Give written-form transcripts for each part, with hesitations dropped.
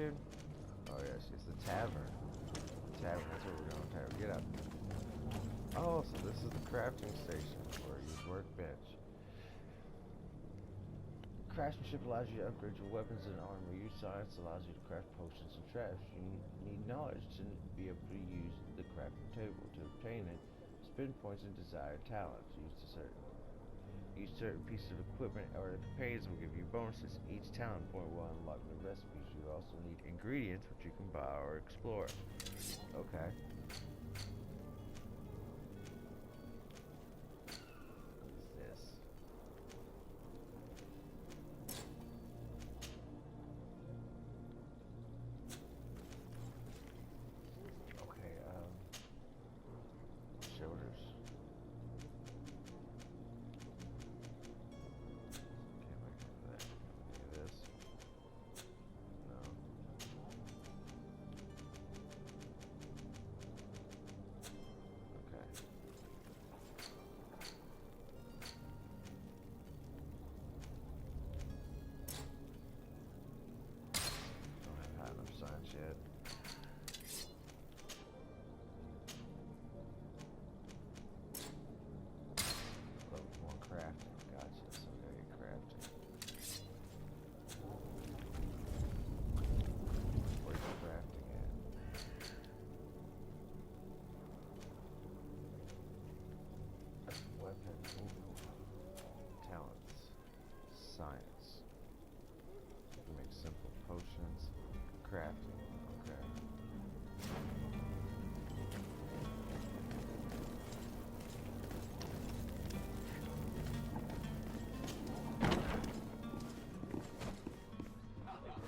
dude? Oh yes, it's the tavern. Tavern, that's where we're going. Tavern, get up. Oh, so this is the crafting station where you use workbench. Craftsmanship allows you to upgrade your weapons and armor. Your science allows you to craft potions and traps. You need knowledge to be able to use the crafting table. To obtain it, spend points in desired talents. Use certain pieces of equipment or the companions will give you bonuses. Each talent point will unlock new recipes. You also need ingredients which you can buy or explore. Okay. What is this? Okay, shoulders. Can't wait for that. Do this. No. Okay. Don't have high enough science yet. Level 1 crafting. Gotcha. So I gotta get crafting. Where's the crafting at? Weapon. Ooh. Talents. Science. Make simple potions. Crafting. Okay.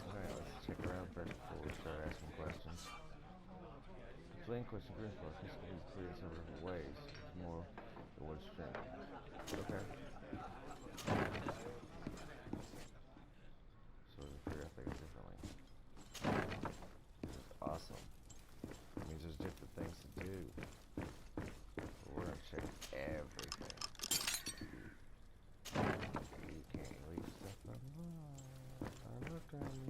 Alright, let's check around first before we start asking questions. Playing question GreedFall. This can be clear in several different ways. More than one strength. Okay. So we can figure out things differently. This is awesome. It means there's different things to do. But we're gonna check everything. You can't leave stuff unlocked. I look at me.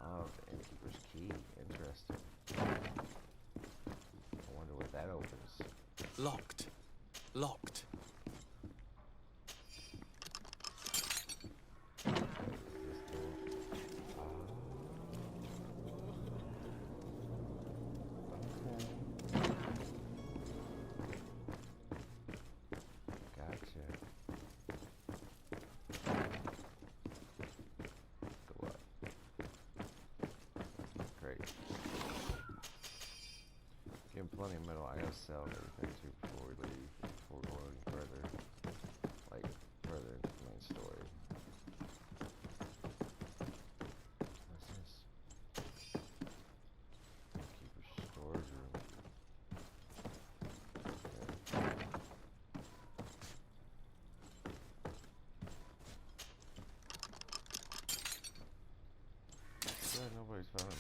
Oh, the innkeeper's key. Interesting. I wonder what that opens. Locked. Locked. This door. Okay. Gotcha. Go up. Great. Getting plenty of metal. I gotta sell everything too before we leave. Before we go any further. Like, further into the main story. What's this? Keeper's storage room. Okay. Good, nobody's found me.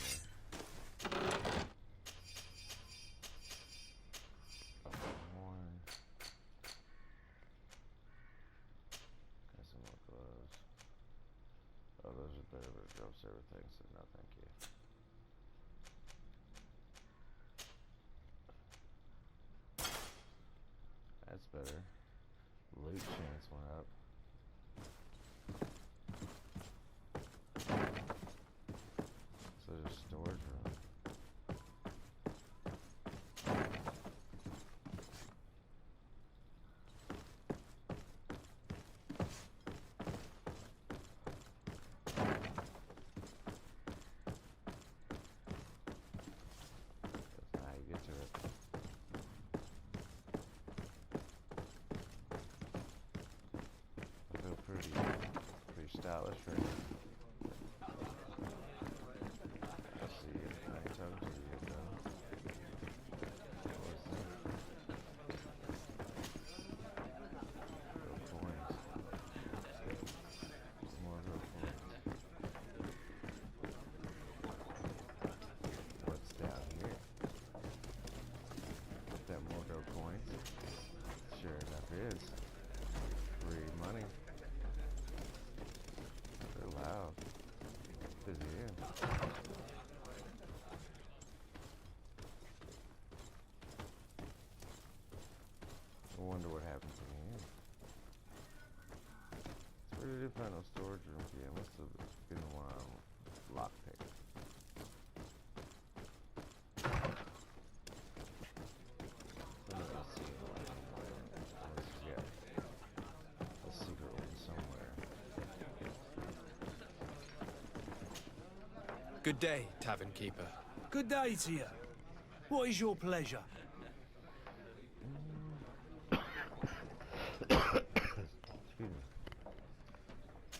One. Got some more gloves. Oh, those are better, but it drops everything, so no thank you. That's better. Loot chance went up. So there's a storage room. That's not how you get to it. I feel pretty stylish right now. Let's see if I ain't talking to you yet, though. What's that? Real coins. More real coins. What's down here? Is that more real coins? Sure enough is. Free money. They're in. I wonder what happens in here. Where did they find no storage room? Yeah, must have been a while. Lockpick. Let me go see it. Unless we got a secret one somewhere. Good day, tavern keeper. Good day to you. What is your pleasure? Excuse me.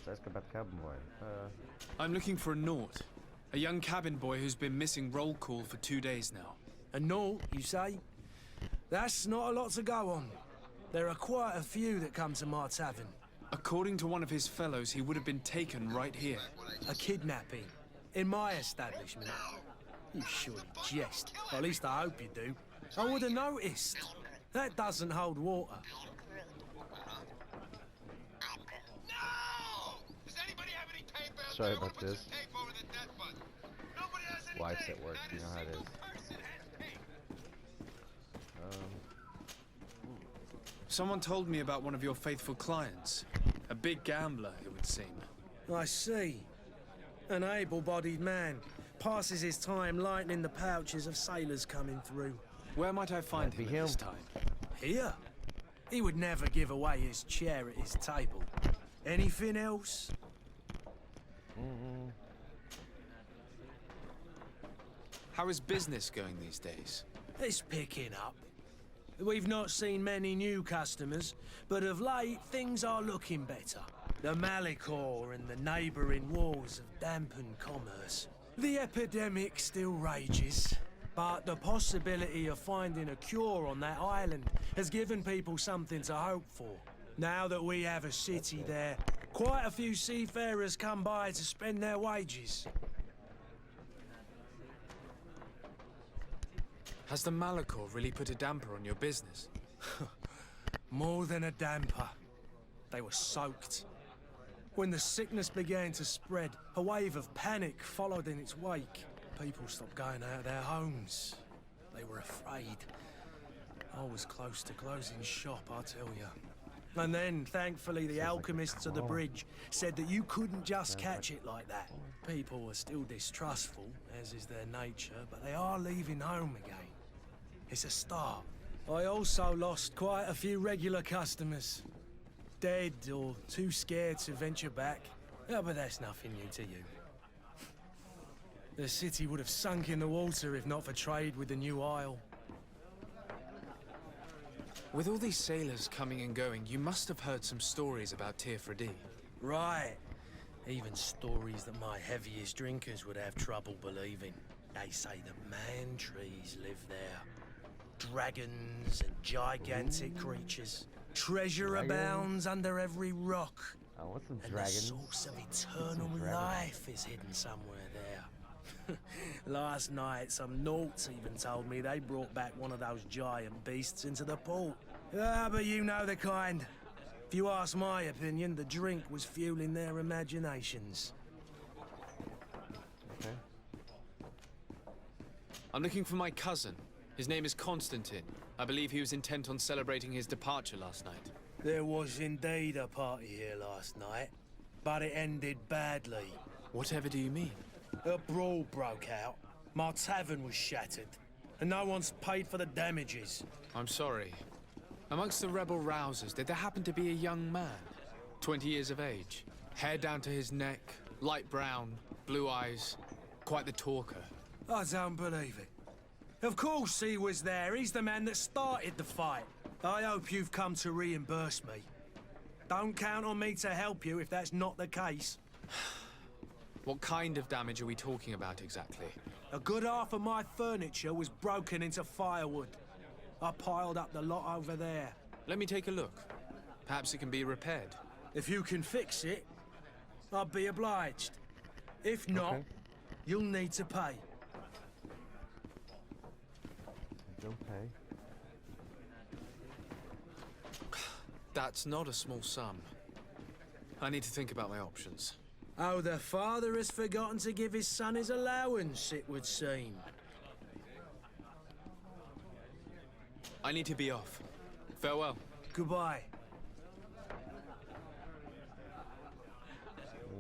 Let's ask about the cabin boy. I'm looking for a Naut. A young cabin boy who's been missing roll call for 2 days now. A Naut, you say? That's not a lot to go on. There are quite a few that come to my tavern. According to one of his fellows, he would have been taken right here. A kidnapping. In my establishment. You surely jest. Or at least I hope you do. I would have noticed. That doesn't hold water. Sorry about this. Wife's at work, you know how it is. Someone told me about one of your faithful clients. A big gambler, it would seem. I see. An able-bodied man. Passes his time lightening the pouches of sailors coming through. Where might I find him at this time? Here? He would never give away his chair at his table. Anything else? How is business going these days? It's picking up. We've not seen many new customers, but of late things are looking better. The Malicor and the neighbouring wars have dampened commerce. The epidemic still rages, but the possibility of finding a cure on that island has given people something to hope for. Now that we have a city there, quite a few seafarers come by to spend their wages. Has the Malicor really put a damper on your business? More than a damper. They were soaked. When the sickness began to spread, a wave of panic followed in its wake. People stopped going out of their homes. They were afraid. I was close to closing shop, I tell you. And then, thankfully, the alchemists of the bridge said that you couldn't just catch it like that. People were still distrustful, as is their nature, but they are leaving home again. It's a start. I also lost quite a few regular customers. Dead or too scared to venture back. Yeah, but that's nothing new to you. The city would have sunk in the water if not for trade with the new isle. With all these sailors coming and going, you must have heard some stories about Tirfredi. Right. Even stories that my heaviest drinkers would have trouble believing. They say that man-trees live there. Dragons and gigantic creatures. Treasure abounds under every rock. I want some And dragons. the source of eternal life is hidden somewhere there. Last night, some Nauts even told me they brought back one of those giant beasts into the port. Ah, but you know the kind. If you ask my opinion, the drink was fueling their imaginations. Okay. I'm looking for my cousin. His name is Constantine. I believe he was intent on celebrating his departure last night. There was indeed a party here last night, but it ended badly. Whatever do you mean? A brawl broke out. My tavern was shattered, and no one's paid for the damages. I'm sorry. Amongst the rebel rousers, did there happen to be a young man? 20 years of age. Hair down to his neck, light brown, blue eyes. Quite the talker. I don't believe it. Of course he was there. He's the man that started the fight. I hope you've come to reimburse me. Don't count on me to help you if that's not the case. What kind of damage are we talking about exactly? A good half of my furniture was broken into firewood. I piled up the lot over there. Let me take a look. Perhaps it can be repaired. If you can fix it, I'll be obliged. If not, Okay. you'll need to pay. Don't pay. That's not a small sum. I need to think about my options. Oh, the father has forgotten to give his son his allowance, it would seem. I need to be off. Farewell. Goodbye.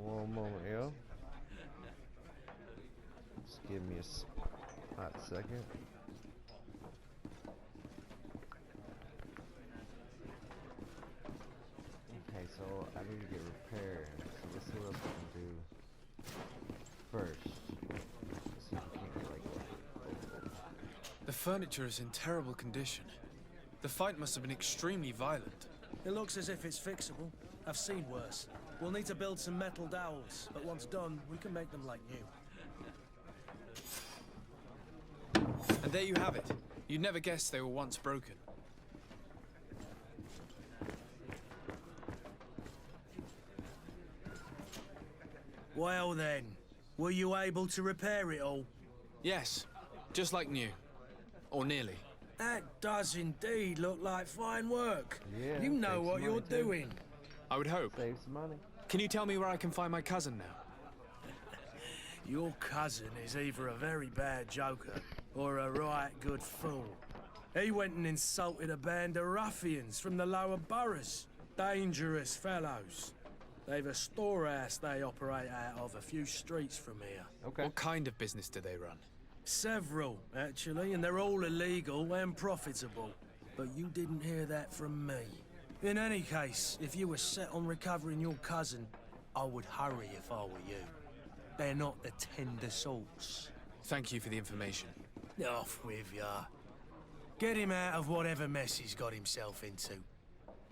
One moment, yo. Just give me a hot second. Okay, so I need to get repaired. So let's see what else we can do first. Let's see if we can get like. The furniture is in terrible condition. The fight must have been extremely violent. It looks as if it's fixable. I've seen worse. We'll need to build some metal dowels, but once done, we can make them like new. And there you have it. You'd never guess they were once broken. Well then, were you able to repair it all? Yes, just like new. Or nearly. That does indeed look like fine work. Yeah, You know saves what money you're too. doing. I would hope. Save some money. Can you tell me where I can find my cousin now? Your cousin is either a very bad joker or a right good fool. He went and insulted a band of ruffians from the lower boroughs. Dangerous fellows. They've a storehouse they operate out of a few streets from here. Okay. What kind of business do they run? Several, actually, and they're all illegal and profitable. But you didn't hear that from me. In any case, if you were set on recovering your cousin, I would hurry if I were you. They're not the tender sorts. Thank you for the information. Off with ya. Get him out of whatever mess he's got himself into.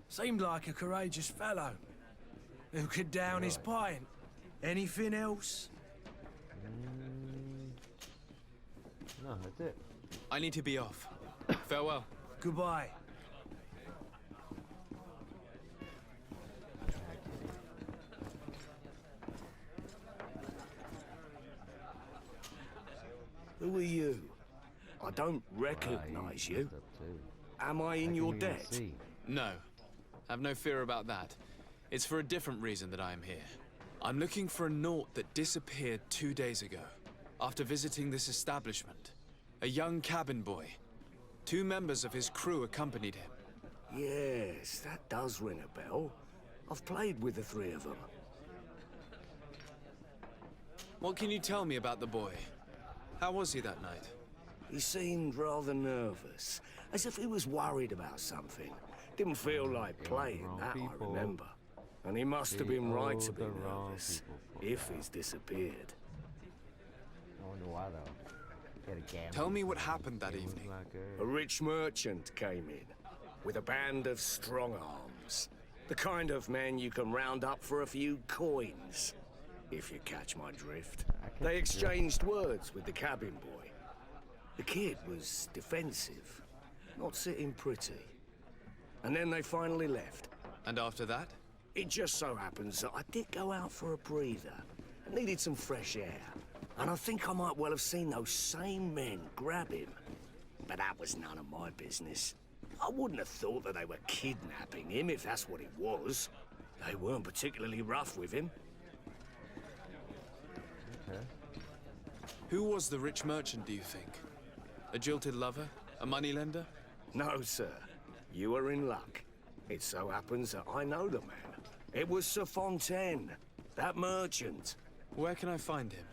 Seemed like a courageous fellow. Who could down his pint. Anything else? No, that's it. I need to be off. Farewell. Goodbye. Who are you? I don't recognize you. Am I in your debt? No. Have no fear about that. It's for a different reason that I am here. I'm looking for a Naut that disappeared 2 days ago, after visiting this establishment. A young cabin boy. 2 members of his crew accompanied him. Yes, that does ring a bell. I've played with the 3 of them. What can you tell me about the boy? How was he that night? He seemed rather nervous, as if he was worried about something. Didn't feel like playing, that I remember. And he must have been right to be nervous, if he's disappeared. I wonder why though. Get a gamble. Tell me what happened that evening. A rich merchant came in, with a band of strong arms. The kind of men you can round up for a few coins, if you catch my drift. They exchanged words with the cabin boy. The kid was defensive, not sitting pretty. And then they finally left. And after that? It just so happens that I did go out for a breather. I needed some fresh air. And I think I might well have seen those same men grab him. But that was none of my business. I wouldn't have thought that they were kidnapping him if that's what it was. They weren't particularly rough with him. Okay. Who was the rich merchant, do you think? A jilted lover? A moneylender? No, sir. You are in luck. It so happens that I know the man. It was Sir Fontaine, that merchant. Where can I find him?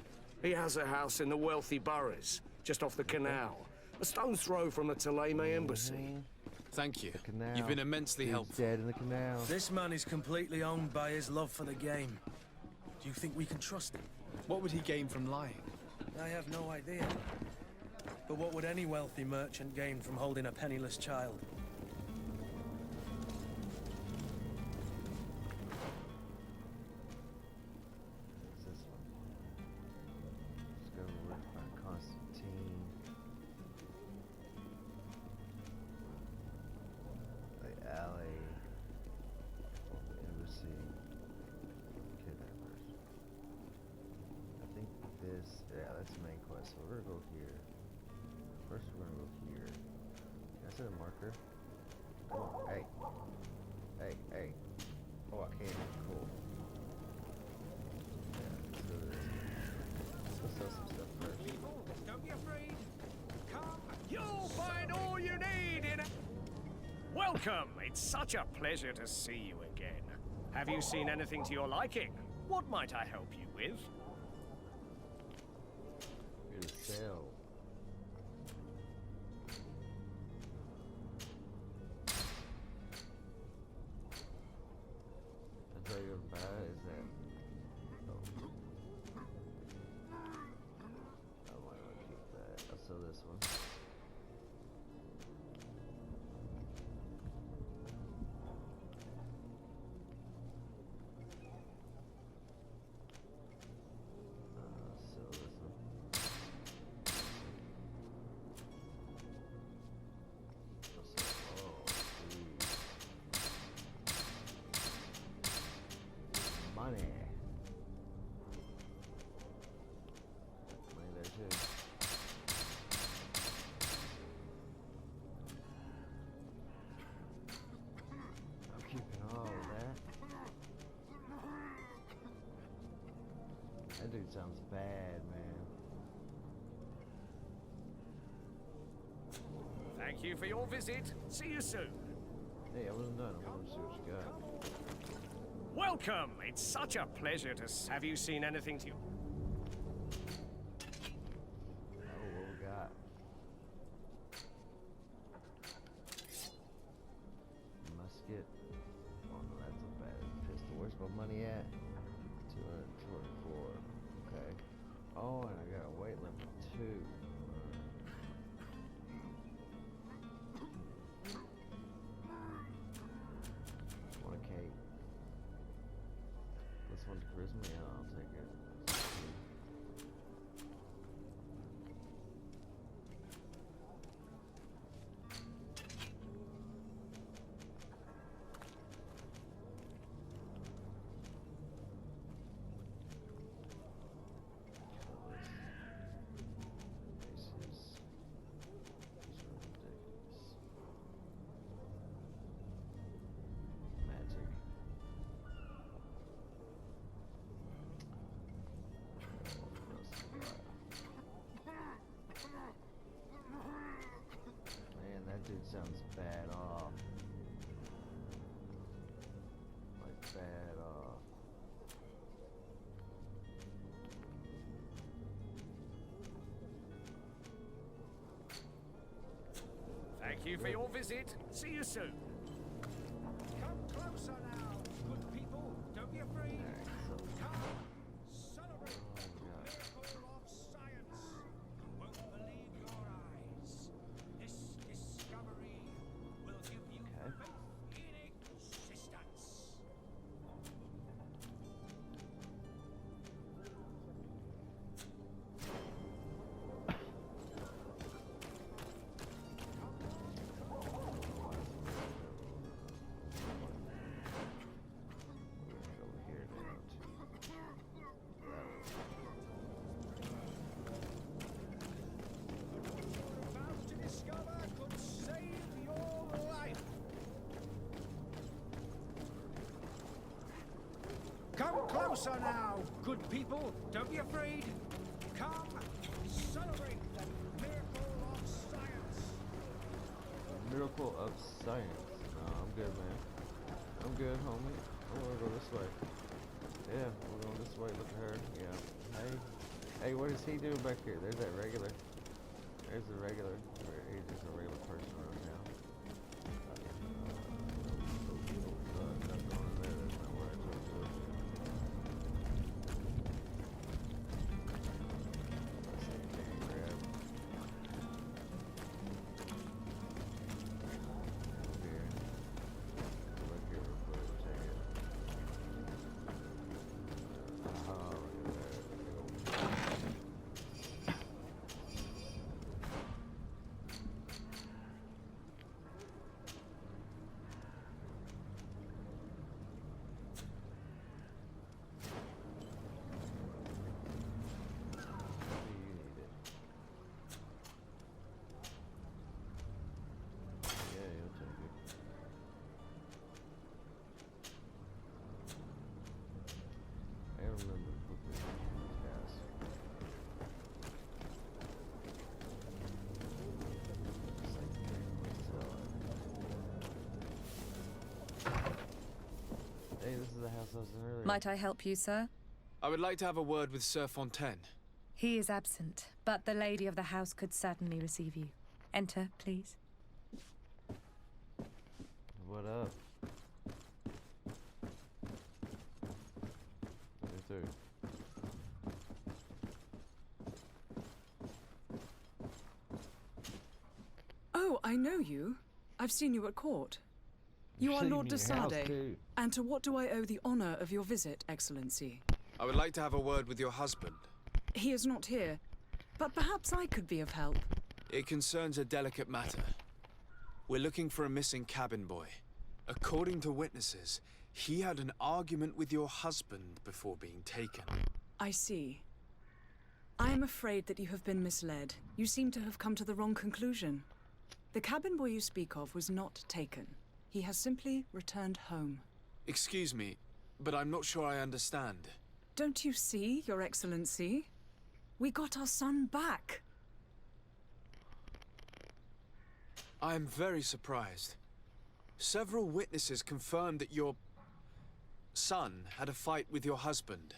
He has a house in the wealthy boroughs, just off the canal. A stone's throw from the Theleme embassy. Thank you. Canal. You've been immensely He's helpful. dead in the canal. This man is completely owned by his love for the game. Do you think we can trust him? What would he gain from lying? I have no idea. But what would any wealthy merchant gain from holding a penniless child? What's this one? Let's go with Constantine. The alley. Embassy. Kidnappers. I think this, yeah, that's the main quest. So we're gonna go here. First we're gonna go here. Can I set a marker? Come on, hey. Hey, hey. Oh, I can. Cool. Yeah. Welcome! It's such a pleasure to see you again. Have you seen anything to your liking? What might I help you with? Here's sale. I tell you about it is that. Oh. I might want to keep that. I'll sell this one. Sell this one. I'll sell all these. Money. Money there too. I'm keeping all of that. That dude sounds bad, man. Thank you for your visit. See you soon. Hey, I wasn't done. I want to see what you got. Welcome! It's such a pleasure to have you seen anything to you? Oh, what we got? Musket. Oh no, that's a bad pistol. Where's my money at? 224. Okay. Oh, and I got a weight limit too. Want a cake? This one's charisma. Yeah, I'll take it. Magic. Man, that dude sounds bad off. Like bad off. Thank you for your visit. See you soon. Come closer now, good people. Don't be afraid. Alright, so Come, celebrate oh the my god. miracle of science. You won't believe your eyes. This discovery will give you Okay. faith in existence. Over here now to You're about to discover could save your life. Come closer now, good people. Don't be afraid. Come, celebrate the miracle of science. Miracle of science. No, I'm good, man. I'm good, homie. I wanna go this way. Yeah, we're going this way. Look at her. Yeah. Hey. Hey, what is he doing back here? There's that regular. There's the regular. He's just a regular person right now. Not going in there. That's not where I told you. Let's see. Can you grab? Here. Look here real quick. Check it. Oh, look at that. Might I help you, sir? I would like to have a word with Sir Fontaine. He is absent, but the lady of the house could certainly receive you. Enter, please. What up? Yes, sir. Oh, I know you. I've seen you at court. You are Lord de Sade. And to what do I owe the honor of your visit, Excellency? I would like to have a word with your husband. He is not here, but perhaps I could be of help. It concerns a delicate matter. We're looking for a missing cabin boy. According to witnesses, he had an argument with your husband before being taken. I see. I am afraid that you have been misled. You seem to have come to the wrong conclusion. The cabin boy you speak of was not taken. He has simply returned home. Excuse me, but I'm not sure I understand. Don't you see, Your Excellency? We got our son back. I am very surprised. Several witnesses confirmed that your son had a fight with your husband,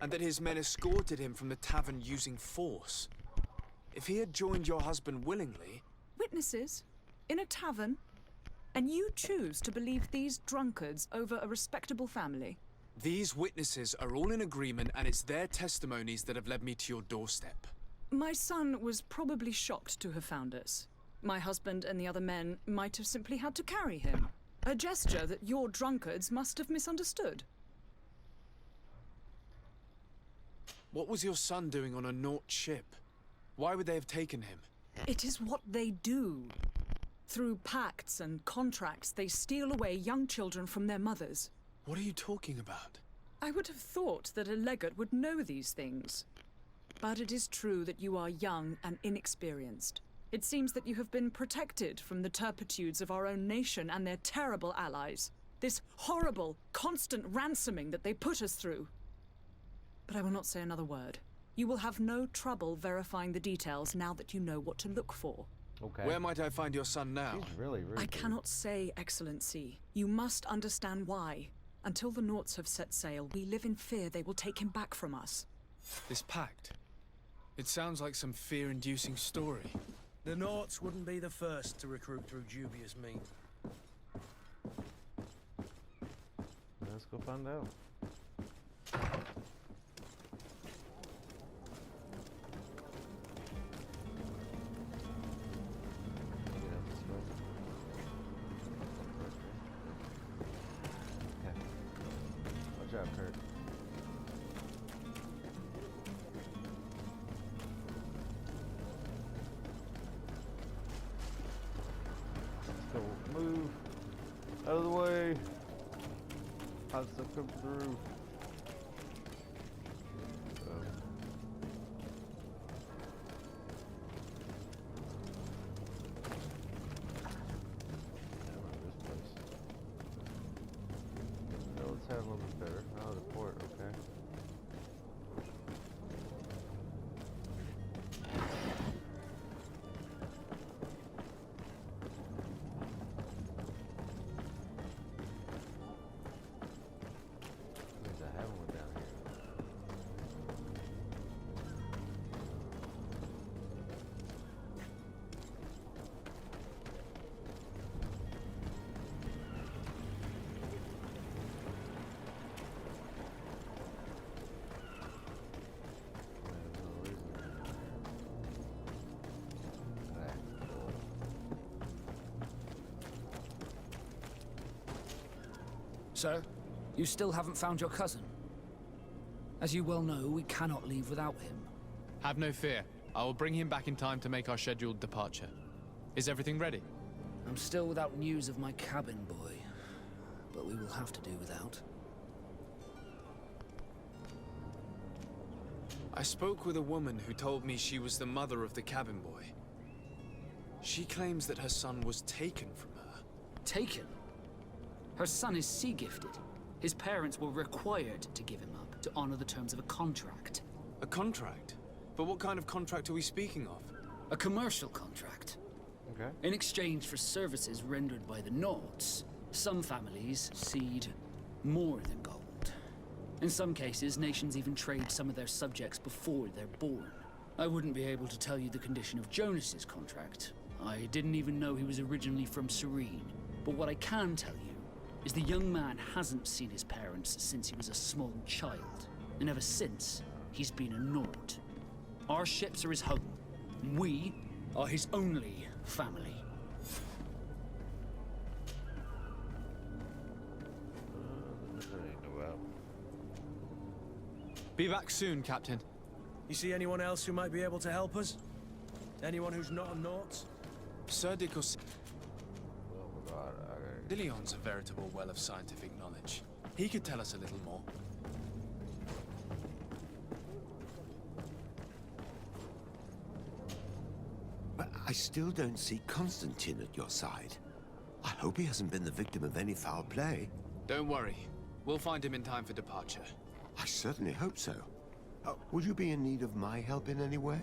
and that his men escorted him from the tavern using force. If he had joined your husband willingly... Witnesses? In a tavern? And you choose to believe these drunkards over a respectable family? These witnesses are all in agreement, and it's their testimonies that have led me to your doorstep. My son was probably shocked to have found us. My husband and the other men might have simply had to carry him. A gesture that your drunkards must have misunderstood. What was your son doing on a Naut ship? Why would they have taken him? It is what they do. Through pacts and contracts, they steal away young children from their mothers. What are you talking about? I would have thought that a legate would know these things. But it is true that you are young and inexperienced. It seems that you have been protected from the turpitudes of our own nation and their terrible allies. This horrible, constant ransoming that they put us through. But I will not say another word. You will have no trouble verifying the details now that you know what to look for. Okay. Where might I find your son now? He's really rude. I cannot say, Excellency. You must understand why. Until the Nauts have set sail, we live in fear they will take him back from us. This pact? It sounds like some fear-inducing story. The Nauts wouldn't be the first to recruit through dubious means. Let's go find out. Watch out, Kurt. Let's go. Move. Out of the way. How's stuff come through? Let's have a little bit better. Oh, the port, okay. There's a heaven one down here. Sir, you still haven't found your cousin. As you well know, we cannot leave without him. Have no fear. I will bring him back in time to make our scheduled departure. Is everything ready? I'm still without news of my cabin boy, but we will have to do without. I spoke with a woman who told me she was the mother of the cabin boy. She claims that her son was taken from her. Taken? Her son is sea-gifted. His parents were required to give him up to honor the terms of a contract. A contract? But what kind of contract are we speaking of? A commercial contract. Okay. In exchange for services rendered by the Nauts, some families cede more than gold. In some cases, nations even trade some of their subjects before they're born. I wouldn't be able to tell you the condition of Jonas's contract. I didn't even know he was originally from Serene. But what I can tell you is the young man hasn't seen his parents since he was a small child. And ever since, he's been a Nord. Our ships are his home. We are his only family. Be back soon, Captain. You see anyone else who might be able to help us? Anyone who's not a Naut? Sir de Cos... Oh my god, I gotta... Lilion's a veritable well of scientific knowledge. He could tell us a little more. But I still don't see Constantine at your side. I hope he hasn't been the victim of any foul play. Don't worry. We'll find him in time for departure. I certainly hope so. Would you be in need of my help in any way?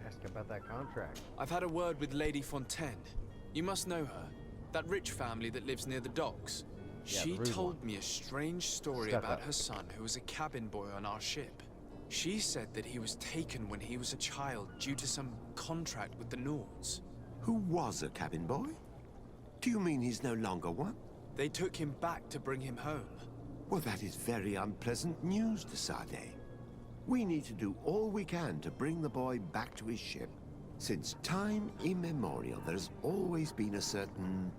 Ask about that contract. I've had a word with Lady Fontaine. You must know her. That rich family that lives near the docks. Yeah, She the rude told one. me a strange story Stuck about up. her son who was a cabin boy on our ship. She said that he was taken when he was a child due to some contract with the Nords. Who was a cabin boy? Do you mean he's no longer one? They took him back to bring him home. Well, that is very unpleasant news, de Sade. We need to do all we can to bring the boy back to his ship. Since time immemorial, there has always been a certain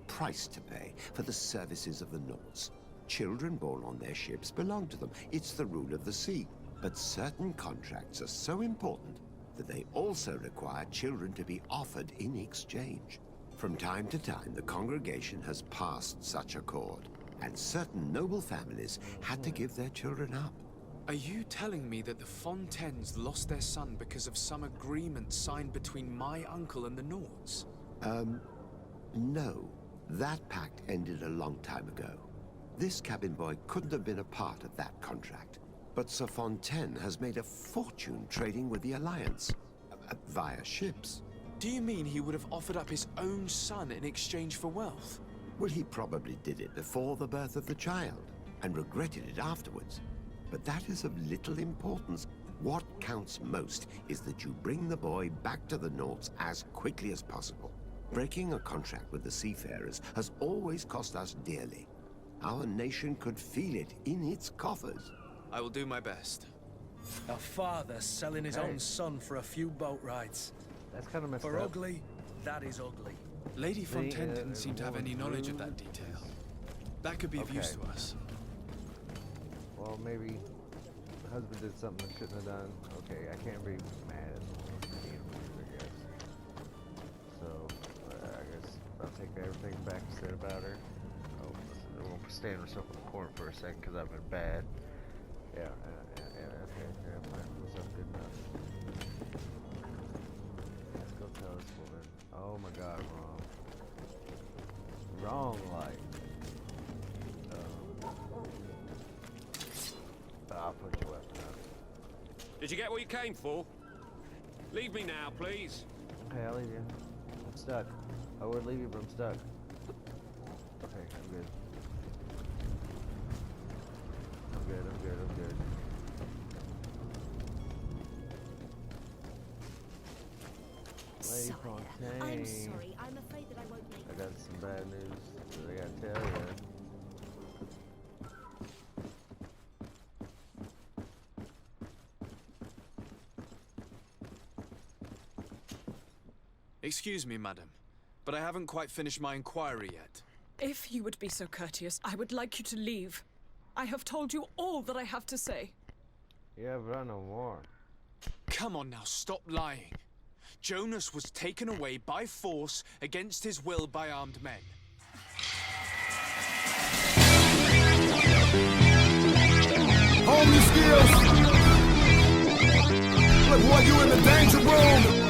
price to pay for the services of the Nords. Children born on their ships belong to them. It's the rule of the sea. But certain contracts are so important that they also require children to be offered in exchange. From time to time, the congregation has passed such accord, and certain noble families had to give their children up. Are you telling me that the Fontaines lost their son because of some agreement signed between my uncle and the Nords? No. That pact ended a long time ago. This cabin boy couldn't have been a part of that contract. But Sir Fontaine has made a fortune trading with the Alliance, via ships. Do you mean he would have offered up his own son in exchange for wealth? Well, he probably did it before the birth of the child, and regretted it afterwards. But that is of little importance. What counts most is that you bring the boy back to the Nords as quickly as possible. Breaking a contract with the seafarers has always cost us dearly. Our nation could feel it in its coffers. I will do my best. A father selling his own son for a few boat rides. That's kind of messed For up. ugly, that is ugly. Lady Fontaine didn't seem to have any woman knowledge of rude. that detail. That could be of use to Okay. us. Well, maybe the husband did something he shouldn't have done. Okay, I can't be mad at him, I guess. So, I guess I'll take everything back I said about her. Oh, listen, I won't stand myself in the corner for a second because I've been bad. Yeah, okay, yeah, that's good enough. Let's go tell this woman. Oh my god, wrong. Wrong light. I'll put your weapon up. Did you get what you came for? Leave me now, please. Okay, I'll leave you. I'm stuck. I would leave you, but I'm stuck. Okay, I'm good. I'm good. Lady Sire, Fontaine. I'm sorry. I'm afraid that I won't make I got some bad news that I gotta tell you. Excuse me, madam, but I haven't quite finished my inquiry yet. If you would be so courteous, I would like you to leave. I have told you all that I have to say. Yeah, but I know more. Come on now, stop lying. Jonas was taken away by force against his will by armed men. Hone your skills. Look, boy, you in the danger room.